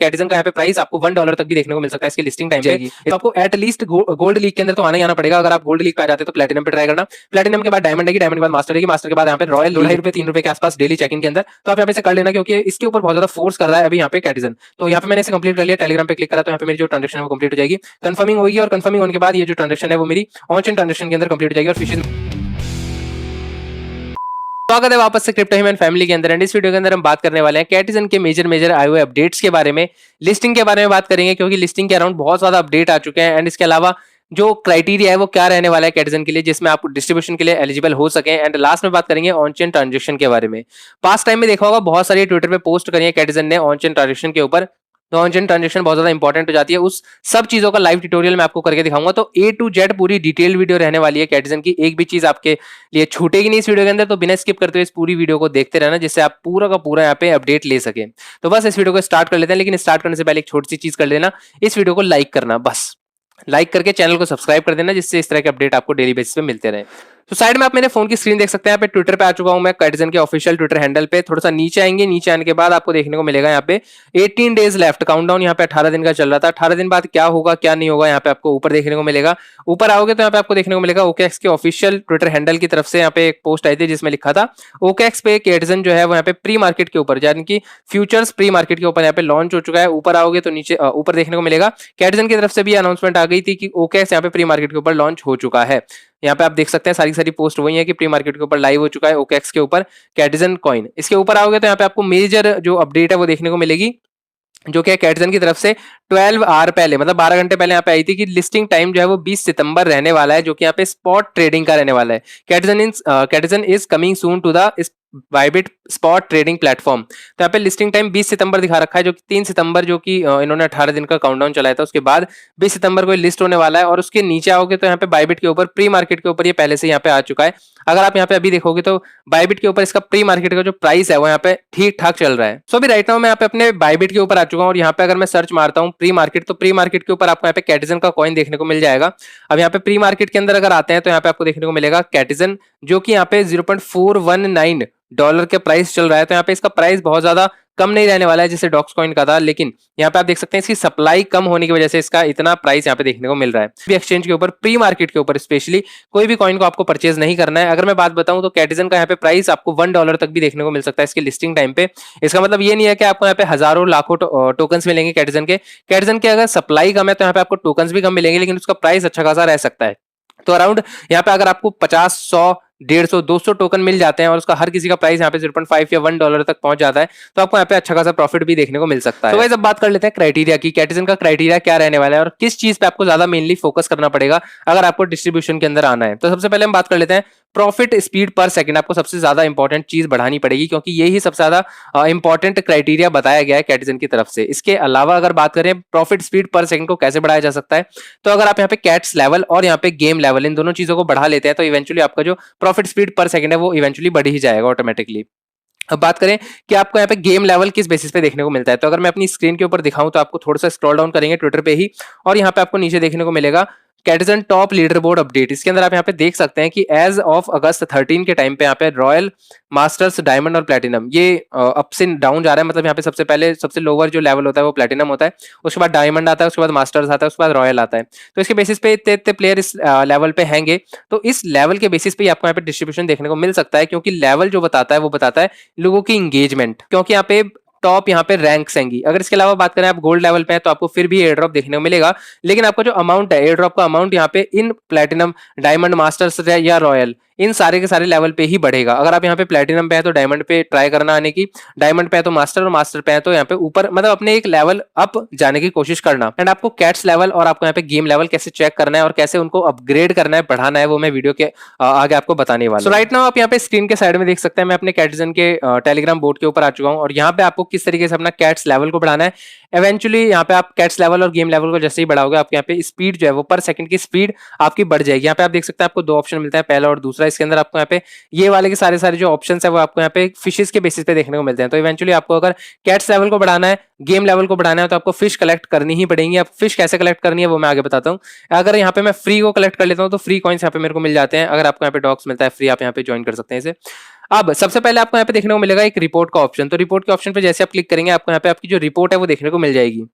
कैटिजन का यहाँ पे प्राइस आपको $1 तक भी देखने को मिल सकता है इसकी लिस्टिंग टाइम पे। तो आपको एटलीस्ट गोल्ड लीग के अंदर तो आना ही आना पड़ेगा। अगर आप गोल्ड लीग पे आ जाते हैं तो प्लेटिनम पे ट्राई करना, प्लेटिनम के बाद डायमंड आएगी, डायमंड के बाद मास्टर आएगी, मास्टर के बाद यहाँ पे रॉयल ₹2.5 ₹3 के आसपास डेली चेकिंग के अंदर। तो आप यहाँ पे से कर लेना क्योंकि इसके ऊपर बहुत ज्यादा फोर्स कर रहा है अभी यहाँ पे कैटिजन। तो यहाँ पे मैंने इसे कंप्लीट कर लिया, टेलीग्राम पे क्लिक करा तो यहाँ पे मेरी जो ट्रांजेक्शन है वो कंप्लीट हो जाएगी, कंफर्मिंग होगी और कंफर्मिंग होने के बाद ये जो ट्रांजेक्शन है वो मेरी ऑन चेन ट्रांजेक्शन के अंदर कंप्लीट हो जाएगी और फिशेज। स्वागत है वापस से क्रिप्टो ह्यूमन फैमिली के अंदर। एंड इस वीडियो के अंदर हम बात करने वाले हैं कैटिजन के मेजर आए हुए अपडेट्स के बारे में, लिस्टिंग के बारे में बात करेंगे क्योंकि लिस्टिंग के अराउंड बहुत ज्यादा अपडेट आ चुके हैं। एंड इसके अलावा जो क्राइटेरिया है वो क्या रहने वाला है कैटिजन के लिए जिसमें आप डिस्ट्रीब्यूशन के लिए एलिजिबल हो सके। एंड लास्ट में बात करेंगे ऑन चेन ट्रांजेक्शन के बारे में। पास्ट टाइम में देखा होगा बहुत सारी ट्विटर पे पोस्ट करी है कैटिजन ने ऑन चेन ट्रांजेक्शन के ऊपर, तो ऑन चेन ट्रांजेक्शन बहुत ज्यादा इंपॉर्टेंट हो जाती है। उस सब चीजों का लाइव ट्यूटोरियल मैं आपको करके दिखाऊंगा। तो A to Z पूरी डिटेल वीडियो रहने वाली है कैटिजन की, एक भी चीज आपके लिए छूटेगी नहीं इस वीडियो के अंदर। तो बिना स्किप करते हुए इस पूरी वीडियो को देखते रहना जिससे आप पूरा का पूरा यहाँ पे अपडेट ले सके। तो बस इस वीडियो को स्टार्ट कर लेते हैं, लेकिन स्टार्ट करने से पहले एक छोटी सी चीज कर लेना, इस वीडियो को लाइक करना, बस लाइक करके चैनल को सब्सक्राइब कर देना जिससे इस तरह के अपडेट आपको डेली बेसिस पे मिलते रहे। तो साइड में आप मेरे फोन की स्क्रीन देख सकते हैं, यहाँ पे ट्विटर पे आ चुका हूं मैं कैटिजन के ऑफिशियल ट्विटर हैंडल पे। थोड़ा सा नीचे आएंगे, नीचे आने के बाद आपको देखने को मिलेगा यहाँ पे 18 डेज लेफ्ट काउंटडाउन, यहाँ पे 18 दिन का चल रहा था। 18 दिन बाद क्या होगा क्या नहीं होगा यहाँ पे आपको ऊपर देखने को मिलेगा। ऊपर आओगे तो यहाँ पे आपको देखने को मिलेगा OKX के ऑफिशियल ट्विटर हैंडल की तरफ से यहाँ पे एक पोस्ट आई थी जिसमें लिखा था OKX पे कैटिजन जो है वो यहाँ पे प्री मार्केट के ऊपर यानी कि फ्यूचर्स प्री मार्केट के ऊपर यहाँ पे लॉन्च हो चुका है। ऊपर आओगे तो नीचे ऊपर देखने को मिलेगा कैटिजन की तरफ से भी अनाउंसमेंट आ गई थी कि OKX यहाँ पे प्री मार्केट के ऊपर लॉन्च हो चुका है। यहाँ पे आप देख सकते हैं सारी पोस्ट वही है कि प्री मार्केट के ऊपर लाइव हो चुका है OKX के ऊपर कैटिजन कॉइन। इसके ऊपर आओगे तो यहाँ पे आपको मेजर जो अपडेट है वो देखने को मिलेगी जो कि कैटिजन की तरफ से 12 आवर पहले मतलब 12 घंटे पहले यहाँ पे आई थी कि लिस्टिंग टाइम जो है वो 20 सितंबर रहने वाला है, जो कि यहाँ पे स्पॉट ट्रेडिंग का रहने वाला है। Catizen is coming soon to the Bybit spot trading platform. तो यहाँ पे लिस्टिंग टाइम 20 सितंबर दिखा रखा है, जो कि 3 सितंबर जो कि इन्होंने 18 दिन का काउंटडाउन चलाया था उसके बाद 20 सितंबर को लिस्ट होने वाला है। और उसके नीचे आओगे तो यहाँ पे बाइबिट के ऊपर प्री मार्केट के ऊपर ये पहले से यहाँ पे आ चुका है। अगर आप यहाँ पे अभी देखोगे तो बाइबिट के ऊपर इसका प्री मार्केट का जो प्राइस है वो यहाँ पे ठीक ठाक चल रहा है। सो अभी राइट नाउ मैं यहाँ पे अपने बाइबिट के ऊपर आ चुका हूँ और यहाँ पे अगर मैं सर्च मारता हूँ प्री मार्केट, तो प्री मार्केट के ऊपर आपको यहाँ पे कैटिजन का कॉइन देखने को मिल जाएगा। अब यहाँ पे प्री मार्केट के अंदर अगर आते हैं तो यहाँ पे आपको देखने को मिलेगा कैटिजन जो कि यहाँ पे $0.419 के प्राइस चल रहा है। तो यहाँ पे इसका प्राइस बहुत ज्यादा कम नहीं रहने वाला है जैसे डॉक्स कॉइन का था, लेकिन यहाँ पे आप देख सकते हैं इसकी सप्लाई कम होने की वजह से इसका इतना प्राइस यहाँ पे देखने को मिल रहा है। भी एक्सचेंज के ऊपर प्री मार्केट के ऊपर स्पेशली कोई भी कॉइन को आपको परचेज नहीं करना है। अगर मैं बात बताऊं तो कैटिजन का यहाँ पे प्राइस आपको $1 तक भी देखने को मिल सकता है इसकी लिस्टिंग टाइम पे। इसका मतलब ये नहीं है कि आपको यहाँ पे हजारों लाखों टोकन्स मिलेंगे कैटिजन के। कैटिजन के अगर सप्लाई कम है तो यहाँ पे आपको टोकन्स भी कम मिलेंगे, लेकिन उसका प्राइस अच्छा खासा रह सकता है। तो अराउंड यहाँ पे अगर आपको 50, 100, 150, 200 टोकन मिल जाते हैं और उसका हर किसी का प्राइस यहाँ पे 0.5 या $1 तक पहुंच जाता है, तो आपको यहाँ पे अच्छा खासा प्रॉफिट भी देखने को मिल सकता है। तो गाइस अब बात कर लेते हैं क्राइटेरिया की, कैटिजन का क्राइटेरिया क्या रहने वाला है और किस चीज पे आपको ज्यादा मेनली फोकस करना पड़ेगा अगर आपको डिस्ट्रीब्यूशन के अंदर आना है। तो सबसे पहले हम बात कर लेते हैं प्रॉफिट स्पीड पर सेकंड। आपको सबसे ज्यादा इंपॉर्टेंट चीज बढ़ानी पड़ेगी क्योंकि यही सबसे ज्यादा इंपॉर्टेंट क्राइटेरिया बताया गया है कैटिजन की तरफ से। इसके अलावा अगर बात करें प्रॉफिट स्पीड पर सेकंड को कैसे बढ़ाया जा सकता है, तो अगर आप यहाँ पे कैट्स लेवल और यहाँ पे गेम लेवल इन दोनों चीजों को बढ़ा लेते हैं तो इवेंचुअली आपका जो प्रॉफिट स्पीड पर सेकंड है वो इवेंचुअली बढ़ ही जाएगा ऑटोमेटिकली। अब बात करें कि आपको यहाँ पे गेम लेवल किस बेसिस पे देखने को मिलता है, तो अगर मैं अपनी स्क्रीन के ऊपर दिखाऊं तो आपको थोड़ा सा स्क्रॉल डाउन करेंगे ट्विटर पे ही और यहाँ पे आपको नीचे देखने को मिलेगा कैटिजन टॉप लीडर बोर्ड अपडेट। इसके अंदर आप यहाँ पे देख सकते हैं कि एज ऑफ अगस्त 13 के टाइम पे यहाँ पे रॉयल, मास्टर्स, डायमंड और प्लेटिनम ये अप से डाउन जा रहा है। मतलब यहाँ पे सबसे पहले सबसे लोअर जो लेवल होता है वो प्लेटिनम होता है, उसके बाद डायमंड आता है, उसके बाद मास्टर्स आता है, उसके बाद रॉयल आता है। तो इसके बेसिस पे इतने प्लेयर इस लेवल पे हैंगे, तो इस लेवल के बेसिस पे आपको यहाँ पे डिस्ट्रीब्यूशन देखने को मिल सकता है क्योंकि लेवल जो बताता है वो बताता है लोगों की इंगेजमेंट, क्योंकि यहाँ पे टॉप यहाँ पे रैंक्स हैंगी। अगर इसके अलावा बात करें आप गोल्ड लेवल पे हैं तो आपको फिर भी एयर ड्रॉप देखने को मिलेगा, लेकिन आपका जो अमाउंट है एयर ड्रॉप का अमाउंट यहाँ पे इन प्लेटिनम, डायमंड, मास्टर्स या रॉयल इन सारे के सारे लेवल पे ही बढ़ेगा। अगर आप यहाँ पे प्लेटिनम पे है तो डायमंड पे ट्राई करना आने की, डायमंड पे है तो मास्टर और मास्टर पे है तो यहाँ पे ऊपर मतलब अपने एक लेवल अप जाने की कोशिश करना। एंड आपको कैट्स लेवल और आपको यहाँ पे गेम लेवल कैसे चेक करना है और कैसे उनको अपग्रेड करना है, बढ़ाना है, वो मैं वीडियो के आगे आपको बताने वाला हूं। सो राइट नाउ आप यहाँ पे स्क्रीन के साइड में देख सकते हैं मैं अपने कैटिजन के टेलीग्राम बोर्ड के ऊपर आ चुका हूँ और यहाँ पे आपको किस तरीके से अपना कैट्स लेवल को बढ़ाना है। इवेंचुअली यहाँ पे आप कैट्स लेवल और गेम लेवल को जैसे ही बढ़ाओगे आपके यहाँ पे स्पीड जो है वो पर सेकंड की स्पीड आपकी बढ़ जाएगी। यहाँ पे आप देख सकते हैं आपको दो ऑप्शन मिलता है, पहला और दूसरा। इसके अंदर आपको यहाँ पे ये वाले के सारे जो ऑप्शंस है वो आपको यहाँ पे फिशेस के बेसिस पे देखने को मिलते हैं। तो इवेंचुअली आपको अगर कैट्स लेवल को बढ़ाना है, गेम लेवल को बढ़ाना है तो आपको फिश कलेक्ट करनी ही पड़ेंगी। अब फिश कैसे कलेक्ट करनी है वो मैं आगे बताता हूँ। अगर यहाँ पे मैं फ्री को कलेक्ट कर लेता हूँ तो फ्री कॉइन्स यहाँ पे मेरे को मिल जाते हैं। अगर आपको यहाँ पे डॉग्स मिलता है फ्री, आप यहाँ पे ज्वाइन कर सकते हैं इसे। अब सबसे पहले आपको यहाँ पे देखने को मिलेगा एक रिपोर्ट का ऑप्शन। तो रिपोर्ट के ऑप्शन पे जैसे आप क्लिक करेंगे, आपको यहाँ पे आपकी जो रिपोर्ट है वो देखने को मिल जाएगी।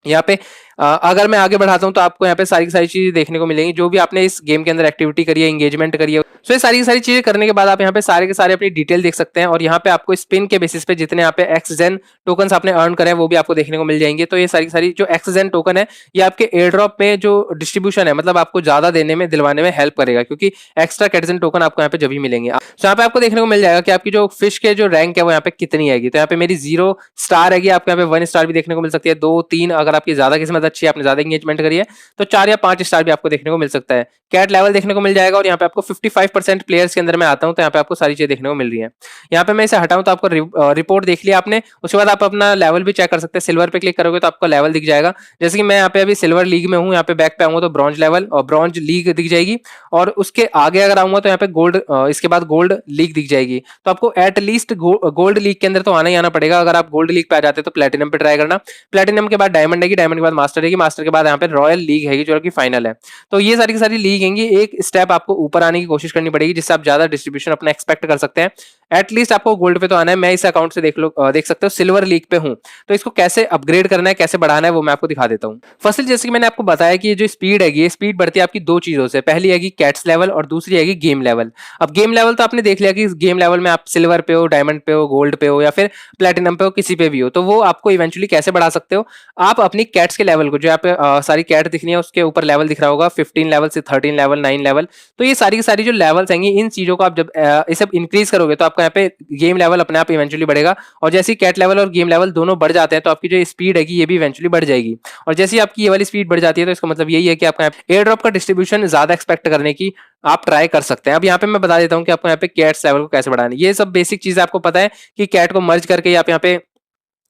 यहाँ पे अगर मैं आगे बढ़ाता हूँ तो आपको यहाँ पे सारी की सारी चीजें देखने को मिलेंगी, जो भी आपने इस गेम के अंदर एक्टिविटी करी है, एंगेजमेंट करी है। सो ये सारी की सारी चीजें करने के बाद आप यहाँ पे सारे के सारे अपनी डिटेल देख सकते हैं, और यहाँ पे आपको स्पिन के बेसिस पे जितने यहाँ पे एक्सजेन टोकन आपने अर्न करे हैं वो भी आपको देखने को मिल जाएंगे। तो ये सारी की सारी जो एक्सजेन टोकन है ये आपके एयर ड्रॉप में जो डिस्ट्रीब्यूशन है, मतलब आपको ज्यादा देने में, दिलवाने में हेल्प करेगा, क्योंकि एक्स्ट्रा कैटिजन टोकन आपको यहाँ पे जब भी मिलेंगे। तो यहाँ पे आपको देखने को मिल जाएगा कि आपकी जो फिश के जो रैंक है वो यहाँ पे कितनी आएगी। तो यहाँ पे मेरी 0 स्टार है, आपको यहाँ पे 1 स्टार भी देखने को मिल सकती है, 2 3 अगर आपकी ज्यादा किस्मत अच्छी है, आपने ज्यादा एंगेजमेंट करी है तो 4 या 5 स्टार भी आपको देखने को मिल सकता है। कैट लेवल देखने को मिल जाएगा, और यहाँ पे आपको 55% प्लेयर्स के अंदर मैं आता हूँ तो यहाँ पे आपको सारी चीजें देखने को मिल रही है। यहाँ पे मैं इसे हटाऊं तो आपको रिपोर्ट देख लिया आपने, उसके बाद आप अपना लेवल भी चेक कर सकते हैं। सिल्वर पे क्लिक करोगे तो आपका लेवल दिख जाएगा। जैसे कि मैं यहाँ पे अभी सिल्वर लीग में हूँ, यहाँ पे बैक पे आऊंगा तो ब्रॉन्ज लेवल और ब्रॉन्ज लीग दिख जाएगी, और उसके आगे अगर आऊंगा तो यहाँ पे गोल्ड, इसके बाद गोल्ड लीग दिख जाएगी। तो आपको एटलीस्ट गोल्ड लीग के अंदर तो आना ही आना पड़ेगा। अगर आप गोल्ड लीग पे आ जाते हैं तो प्लेटिनम पे ट्राई करना, प्लेटिनम के बाद डायमंड आएगी, डायमंड के बाद मास्टर आएगी, मास्टर के बाद यहाँ पे रॉयल लीग है जो कि फाइनल है। तो ये सारी की सारी लीग हैंगी, एक स्टेप आपको ऊपर आने की कोशिश करनी पड़ेगी जिससे आप ज्यादा डिस्ट्रीब्यूशन अपना एक्सपेक्ट कर सकते हैं। एटलीस्ट आपको गोल्ड पे तो आना है। मैं इस अकाउंट से देख सकते हो सिल्वर लीग पे हूं, तो इसको कैसे अपग्रेड करना है, कैसे बढ़ाना है, वो मैं आपको दिखा देता हूं। फर्स्टली जैसे कि मैंने आपको बताया कि ये जो स्पीड है, ये स्पीड बढ़ती है आपकी दो चीजों से। पहली हैगी कैट्स लेवल और दूसरी हैगी गेम लेवल। अब गेम लेवल तो आपने देख लिया कि गेम लेवल में आप सिल्वर पे हो, डायमंड पे हो, गोल्ड पे हो या फिर प्लेटिनम पे हो, किसी पे भी हो, तो वो आपको इवेंचुअली कैसे बढ़ा सकते हो। आप अपनी कैट्स के लेवल को, जो यहाँ पे सारी कैट दिखनी है उसके ऊपर लेवल दिख रहा होगा, 15 लेवल से 13 लेवल, 9 लेवल, तो ये सारी की सारी जो लेवल्स आएंगी, इन चीजों को आप जब इसे इंक्रीज करोगे तो आपका यहाँ पे गेम लेवल अपने आप इवेंचुअली बढ़ेगा। और जैसे ही कैट लेवल और गेम लेवल दोनों बढ़ जाते हैं तो आपकी जो स्पीड है ये भी इवेंचुअली बढ़ जाएगी। और जैसे ही आपकी ये वाली स्पीड बढ़ जाती है तो इसका मतलब यही है कि आपका एयर ड्रॉप का डिस्ट्रीब्यूशन ज्यादा एक्सपेक्ट करने की आप ट्राई कर सकते हैं। अब यहाँ पे मैं बता देता हूँ कि आपको यहाँ पे कैट्स लेवल को कैसे बढ़ाना है। ये सब बेसिक चीजें आपको पता है कि कैट को मर्ज करके आप यहाँ पे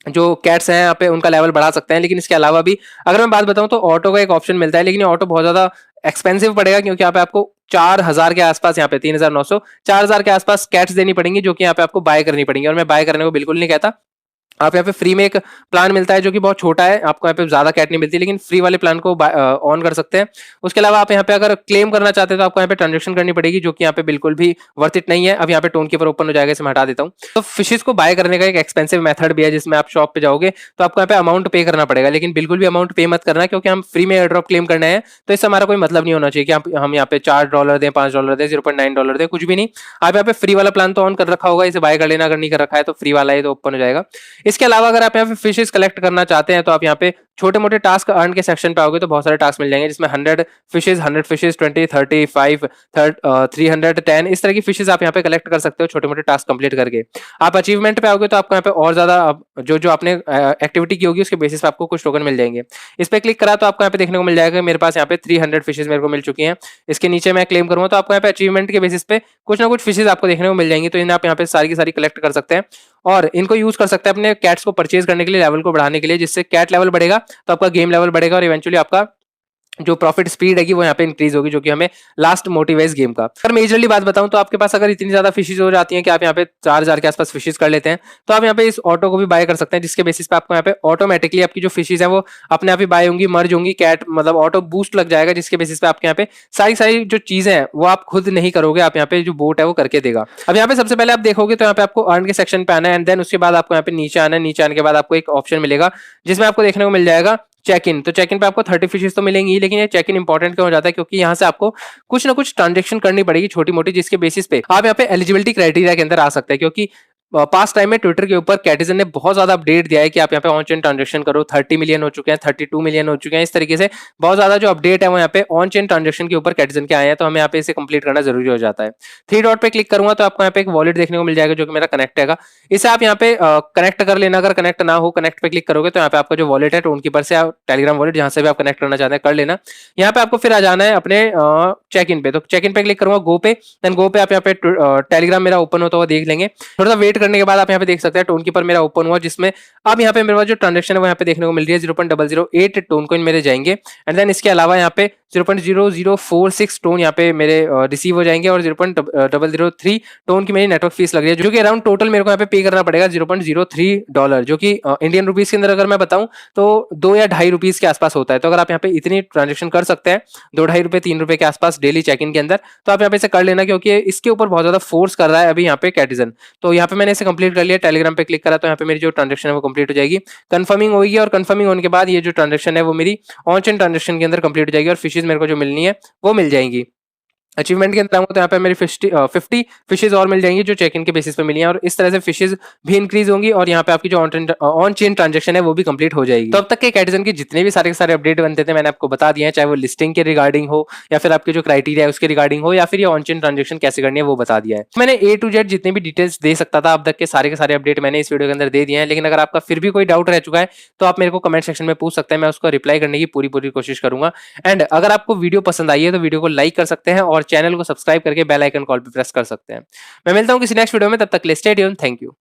जो कैट्स हैं यहाँ पे उनका लेवल बढ़ा सकते हैं। लेकिन इसके अलावा भी अगर मैं बात बताऊं तो ऑटो का एक ऑप्शन मिलता है, लेकिन ऑटो बहुत ज्यादा एक्सपेंसिव पड़ेगा, क्योंकि यहाँ पे आपको 4000 के आसपास, यहाँ पे 3900, 4000 के आसपास कैट्स देनी पड़ेंगी, जो कि यहाँ पे आपको बाय करनी पड़ेंगी। और मैं बाय करने को बिल्कुल नहीं कहता। आप यहाँ पे फ्री में एक प्लान मिलता है जो कि बहुत छोटा है, आपको यहाँ पे ज्यादा कैट नहीं मिलती, लेकिन फ्री वाले प्लान को ऑन कर सकते हैं। उसके अलावा आप यहाँ पे अगर क्लेम करना चाहते हैं तो आपको यहाँ पे ट्रांजेक्शन करनी पड़ेगी, जो कि यहाँ पे बिल्कुल भी वर्थ इट नहीं है। अब यहाँ पे टोन कीपर ओपन हो जाएगा, इसे मैं हटा देता हूँ। तो फिशेस को बाय करने का एक एक्सपेंसिव मेथड भी है, जिसमें आप शॉप पे जाओगे तो आपको यहाँ पे अमाउंट पे करना पड़ेगा, लेकिन बिल्कुल भी अमाउंट पे मत करना, क्योंकि हम फ्री में एयर ड्रॉप क्लेम करना है तो इससे हमारा कोई मतलब नहीं होना चाहिए कि हम यहाँ पे $4 दें, $5 दें, $0.9 दें, कुछ भी नहीं। आप यहाँ पे फ्री वाला प्लान तो ऑन कर रखा होगा, इसे बाय कर लेना। अगर नहीं कर रखा है तो फ्री वाला है तो ओपन हो जाएगा। इसके अलावा अगर आप यहाँ पे फिशेस कलेक्ट करना चाहते हैं तो आप यहाँ पे छोटे मोटे टास्क अर्न के सेक्शन पे आओगे तो बहुत सारे टास्क मिल जाएंगे, जिसमें 100 फिशेस, 20, 30, 5, 310 इस तरह की फिशेस आप यहाँ पे कलेक्ट कर सकते हो छोटे मोटे टास्क कंप्लीट करके। आप अचीवमेंट पे आओगे तो आपको यहाँ पे और ज्यादा जो जो आपने एक्टिविटी की होगी उसके बेसिस पे आपको कुछ टोकन मिल जाएंगे। इस पे क्लिक करा तो आपको यहाँ पे देखने को मिल जाएगा मेरे पास यहाँ पे 300 फिशेस मेरे को मिल चुकी हैं। इसके नीचे मैं क्लेम करूंगा तो आपको यहाँ पे अचीवमेंट के बेसिस पे कुछ ना कुछ फिशेस आपको देखने को मिल जाएंगी, तो इन्हें आप यहाँ पे सारी की सारी कलेक्ट कर सकते हैं और इनको यूज कर सकते हैं अपने कैट्स को परचेज करने के लिए, लेवल को बढ़ाने के लिए। जिससे कैट लेवल बढ़ेगा तो आपका गेम लेवल बढ़ेगा और इवेंचुअली आपका जो प्रॉफिट स्पीड है वो यहाँ पे इंक्रीज होगी, जो कि हमें लास्ट मोटिव है इस गेम का। अगर मेजरली बात बताऊं तो आपके पास अगर इतनी ज्यादा फिशेज हो जाती हैं कि आप यहाँ पे 4000 के आसपास फिशेज कर लेते हैं तो आप यहाँ पे इस ऑटो को भी बाय कर सकते हैं, जिसके बेसिस पे आपको यहाँ पे ऑटोमेटिकली आपकी जो फिशेज है वो अपने आप ही बाय होंगी, मर्ज होंगी। कैट मतलब ऑटो बूस्ट लग जाएगा, जिसके बेसिस पे आपके यहाँ पे सारी सारी जो चीजें हैं वो आप खुद नहीं करोगे, आप यहाँ पे जो बोट है वो करके देगा। अब यहाँ पे सबसे पहले आप देखोगे तो यहाँ पे आपको अर्न के सेक्शन पे आना है, एंड देन उसके बाद आपको यहाँ पे नीचे आना है। नीचे आने के बाद आपको एक ऑप्शन मिलेगा जिसमें आपको देखने को मिल जाएगा चेक इन। तो चेक इन पे आपको 30 फिशेस तो मिलेंगी, लेकिन ये चेक इन इंपॉर्टेंट क्यों हो जाता है, क्योंकि यहाँ से आपको कुछ ना कुछ ट्रांजेक्शन करनी पड़ेगी छोटी मोटी, जिसके बेसिस पे आप यहाँ पे एलिजिबिलिटी क्राइटेरिया के अंदर आ सकते हैं। क्योंकि पास्ट टाइम में ट्विटर के ऊपर कैटिजन ने बहुत ज्यादा अपडेट दिया है कि आप यहाँ पे ऑन चेन ट्रांजेक्शन करो। 30 मिलियन हो चुके हैं, 32 मिलियन हो चुके हैं, इस तरीके से बहुत ज्यादा जो अपडेट है वो यहाँ पे ऑन चेन ट्रांजेक्शन के ऊपर कैटिजन के आए हैं, तो हमें यहाँ पे इसे कंप्लीट करना जरूरी हो जाता है। 3 डॉट पे क्लिक करूंगा तो आपको यहाँ पे एक वॉलेट देखने को मिल जाएगा जो कि मेरा कनेक्ट है। इसे आप यहाँ पे कनेक्ट कर लेना। अगर कनेक्ट ना हो, कनेक्ट पे क्लिक करोगे तो यहाँ पे आपका जो वॉलेट है टोन कीपर से आप टेलीग्राम वॉलेट जहां से भी आप कनेक्ट करना चाहते हैं कर लेना। यहाँ पे आपको फिर आ जाना है अपने चेक इन पे। तो चेक इन पे क्लिक करूंगा गो पे, देन गो पे आप यहाँ पे टेलीग्राम मेरा ओपन होता हुआ देख लेंगे। थोड़ा सा वेट कंप्लीट करने के बाद आप यहाँ पे देख सकते हैं टोन कीपर मेरा ओपन हुआ, जिसमें अब यहाँ पे मेरे पास जो ट्रांजेक्शन है वो यहाँ पे देखने को मिल रही है 0.008 टोन कॉइन मेरे जाएंगे। एंड देन इसके अलावा यहाँ पे 0.0046 टोन यहाँ पे मेरे रिसीव हो जाएंगे और 0.003 टोन की मेरी नेटवर्क फीस लग रही है, जो कि अराउंड टोटल मेरे को यहाँ पे करना पड़ेगा $0.03, जो कि इंडियन रुपीज के अंदर अगर मैं बताऊं तो 2 या ₹2.5 के आसपास होता है। तो अगर आप यहाँ पे इतनी ट्रांजेक्शन कर सकते हैं 2-2.5 ₹3 के आसपास डेली चेक इन के अंदर, तो आप यहाँ पे इसे कर लेना, क्योंकि इसके ऊपर बहुत ज्यादा फोर्स कर रहा है अभी यहाँ पे कैटिजन। तो यहाँ पे मैंने इसे कंप्लीट कर लिया, टेलीग्राम पे क्लिक करा तो यहाँ पे मेरी जो ट्रांजेक्शन है वो कंप्लीट हो जाएगी, कंफर्मिंग होगी और कंफर्मिंग होने के बाद ये जो ट्रांजेक्शन है वो मेरी ऑन चेन ट्रांजेक्शन के अंदर कंप्लीट हो जाएगी और फिशेज मेरे को जो मिलनी है वो मिल जाएंगी। अचीवमेंट के अंदर आऊंगा तो यहाँ पे मेरी 50 फिशेज और मिल जाएंगी जो चेक इन के बेसिस पे मिली हैं, और इस तरह से फिशेज भी इंक्रीज होंगी और यहाँ पे आपकी जो ऑन चेन ट्रांजेक्शन है वो भी कंप्लीट हो जाएगी। तो अब तक के कैटिजन के जितने भी सारे के सारे अपडेट बनते थे मैंने आपको बता दिया है, चाहे वो लिस्टिंग के रिगार्डिंग हो या फिर आपके जो क्राइटेरिया है उसके रिगार्डिंग हो या फिर ये ऑन चेन ट्रांजेक्शन कैसे करनी है वो बता दिया है। मैंने A to Z जितने भी डिटेल्स दे सकता था अब तक के सारे अपडेट मैंने इस वीडियो के अंदर दे दिए हैं, लेकिन अगर आपका फिर भी कोई डाउट रह चुका है तो आप मेरे को कमेंट सेक्शन में पूछ सकते हैं, मैं उसको रिप्लाई करने की पूरी कोशिश करूंगा। एंड अगर आपको वीडियो पसंद आई है तो वीडियो को लाइक कर सकते हैं और चैनल को सब्सक्राइब करके बेल आइकन कॉल पे प्रेस कर सकते हैं। मैं मिलता हूं किसी नेक्स्ट वीडियो में, तब तक के लिए स्टे ट्यून्ड, थैंक यू।